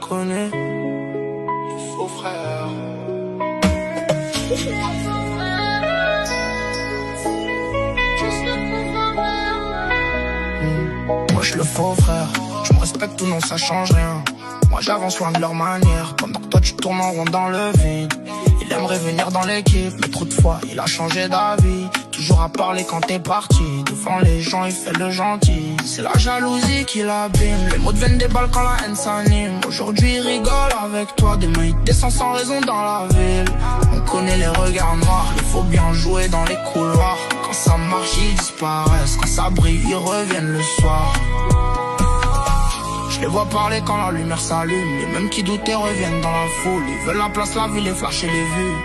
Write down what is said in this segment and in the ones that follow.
connais. Le faux frère. Moi je le faux frère. Je me respecte ou non, ça change rien. Moi j'avance loin de leur manière. Pendant que toi tu tournes en rond dans le vide. Il aimerait venir dans l'équipe, mais trop de fois il a changé d'avis. Toujours à parler quand t'es parti. Devant les gens il fait le gentil. C'est la jalousie qui l'abîme. Les mots deviennent des balles quand la haine s'anime. Aujourd'hui il rigole avec toi. Demain il descend sans raison dans la ville. On connaît les regards noirs. Il faut bien jouer dans les couloirs. Quand ça marche ils disparaissent. Quand ça brille ils reviennent le soir. Je les vois parler quand la lumière s'allume. Les mêmes qui doutaient reviennent dans la foule. Ils veulent la place, la ville, les flashs et les vues.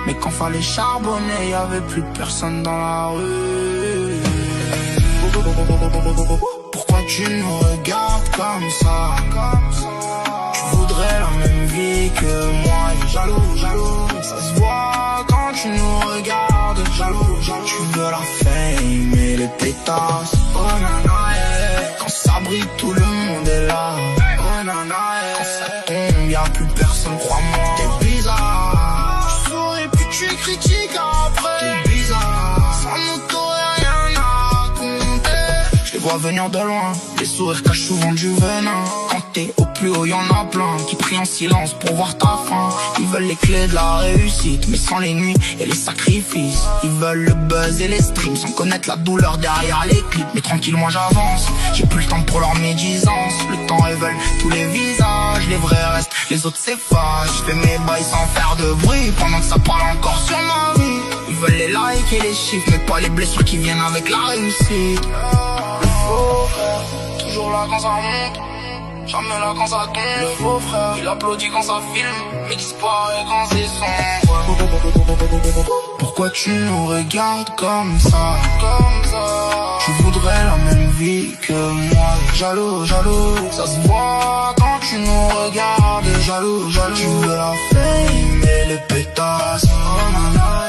Mais quand fallait charbonner, y'avait plus personne dans la rue. Pourquoi tu nous regardes comme ça? Tu voudrais la même vie que moi. Et jaloux, ça se voit quand tu nous regardes. Jaloux, tu veux la fame et les pétasses. Oh nana, yeah. Quand ça brille, tout le monde est là. Oh nana, yeah. Quand ça tombe, y'a plus personne, crois-moi. T'es bizarre. Tu souris puis tu critiques après. T'es bizarre. Sans nous t'aurais rien à compter. Je les vois venir de loin. Les sourires cachent souvent du venin. Quand t'es au plus haut, y'en a plein qui prient en silence pour voir ta fin. Ils veulent les clés de la réussite, mais sans les nuits et les sacrifices. Ils veulent le buzz et les streams, sans connaître la douleur derrière les clips. Mais tranquille, moi j'avance, j'ai plus le temps pour leur médisance. Le temps révèle tous les visages, les vrais restent, les autres s'effacent. Je fais mes bails sans faire de bruit, pendant que ça parle encore sur ma vie. Ils veulent les likes et les chiffres, mais pas les blessures qui viennent avec la réussite. Le faux frère, toujours là quand ça monte. Jamais là quand ça tombe. Le faux frère, il applaudit quand ça filme, mais disparaît quand c'est sombre. Pourquoi tu nous regardes comme ça? Tu voudrais la même vie que moi. Jaloux, ça se voit quand tu nous regardes. Jaloux, tu veux la fame et les pétasses. Oh nana.